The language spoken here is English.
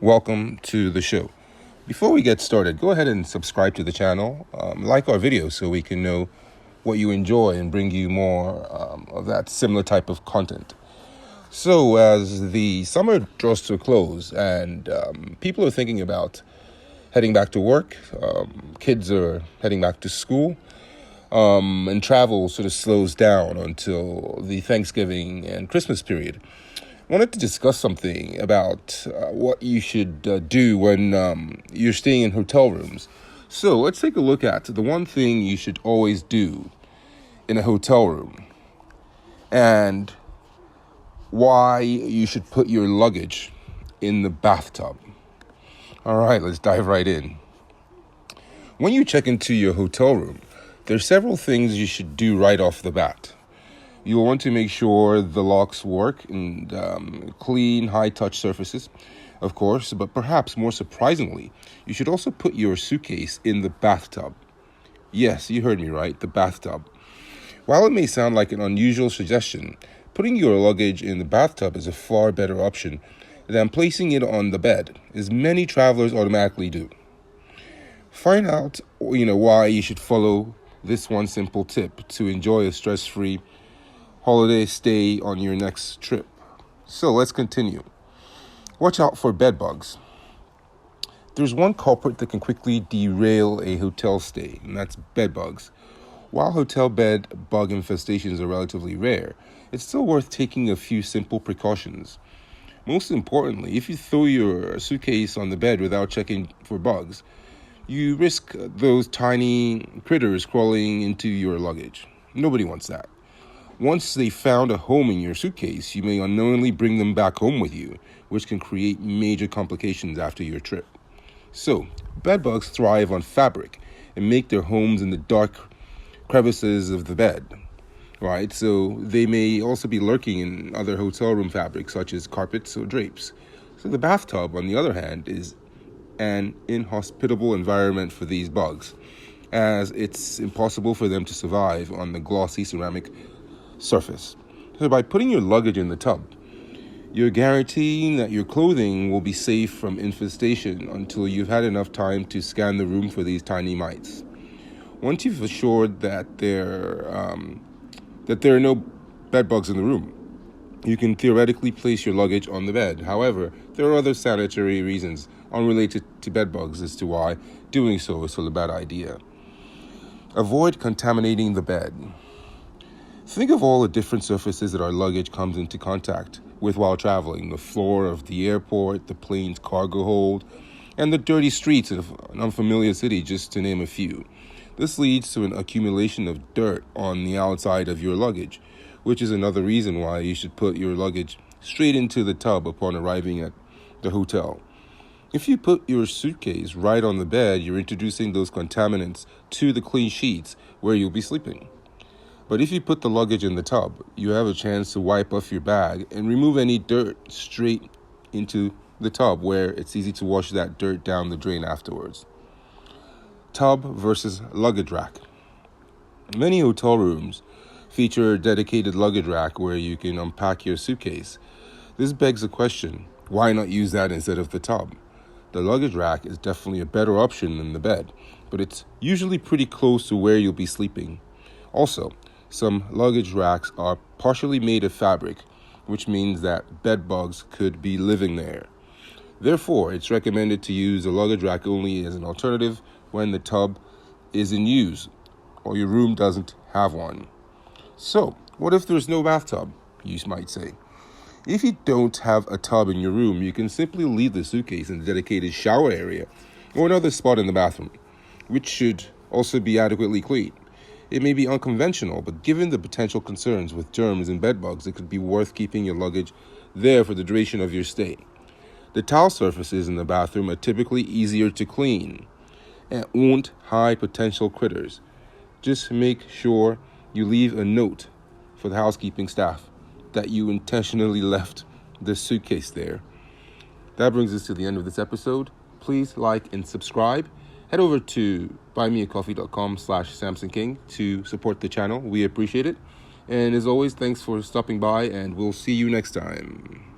welcome to the show. Before we get started, go ahead and subscribe to the channel, like our videos so we can know what you enjoy and bring you more of that similar type of content. So as the summer draws to a close and people are thinking about heading back to work, kids are heading back to school, and travel sort of slows down until the Thanksgiving and Christmas period. I wanted to discuss something about what you should do when you're staying in hotel rooms. So let's take a look at the one thing you should always do in a hotel room and why you should put your luggage in the bathtub. All right, let's dive right in. When you check into your hotel room, there's several things you should do right off the bat. You'll want to make sure the locks work and clean, high-touch surfaces, of course, but perhaps more surprisingly, you should also put your suitcase in the bathtub. Yes, you heard me right, the bathtub. While it may sound like an unusual suggestion, putting your luggage in the bathtub is a far better option than placing it on the bed, as many travelers automatically do. Find out, why you should follow this one simple tip to enjoy a stress-free holiday stay on your next trip. So let's continue. Watch out for bed bugs. There's one culprit that can quickly derail a hotel stay, and that's bed bugs. While hotel bed bug infestations are relatively rare, it's still worth taking a few simple precautions. Most importantly, if you throw your suitcase on the bed without checking for bugs, you risk those tiny critters crawling into your luggage. Nobody wants that. Once they found a home in your suitcase, you may unknowingly bring them back home with you, which can create major complications after your trip. So, bedbugs thrive on fabric and make their homes in the dark crevices of the bed, right? So they may also be lurking in other hotel room fabrics, such as carpets or drapes. So the bathtub, on the other hand, is an inhospitable environment for these bugs, as it's impossible for them to survive on the glossy ceramic surface. So by putting your luggage in the tub, you're guaranteeing that your clothing will be safe from infestation until you've had enough time to scan the room for these tiny mites. Once you've assured that there are no bed bugs in the room, you can theoretically place your luggage on the bed. However, there are other sanitary reasons unrelated to bed bugs as to why doing so is still a bad idea. Avoid contaminating the bed. Think of all the different surfaces that our luggage comes into contact with while traveling: the floor of the airport, the plane's cargo hold, and the dirty streets of an unfamiliar city, just to name a few. This leads to an accumulation of dirt on the outside of your luggage, which is another reason why you should put your luggage straight into the tub upon arriving at the hotel. If you put your suitcase right on the bed, you're introducing those contaminants to the clean sheets where you'll be sleeping. But if you put the luggage in the tub, you have a chance to wipe off your bag and remove any dirt straight into the tub, where it's easy to wash that dirt down the drain afterwards. Tub versus luggage rack. Many hotel rooms feature a dedicated luggage rack where you can unpack your suitcase. This begs the question, why not use that instead of the tub? The luggage rack is definitely a better option than the bed, but it's usually pretty close to where you'll be sleeping. Also, some luggage racks are partially made of fabric, which means that bed bugs could be living there. Therefore, it's recommended to use a luggage rack only as an alternative when the tub is in use or your room doesn't have one. So, what if there's no bathtub, you might say? If you don't have a tub in your room, you can simply leave the suitcase in the dedicated shower area or another spot in the bathroom, which should also be adequately clean. It may be unconventional, but given the potential concerns with germs and bedbugs, it could be worth keeping your luggage there for the duration of your stay. The towel surfaces in the bathroom are typically easier to clean and won't hide potential critters. Just make sure you leave a note for the housekeeping staff that you intentionally left the suitcase there. That brings us to the end of this episode. Please like and subscribe. Head over to buymeacoffee.com/SamsonKing to support the channel. We appreciate it. And as always, thanks for stopping by, and we'll see you next time.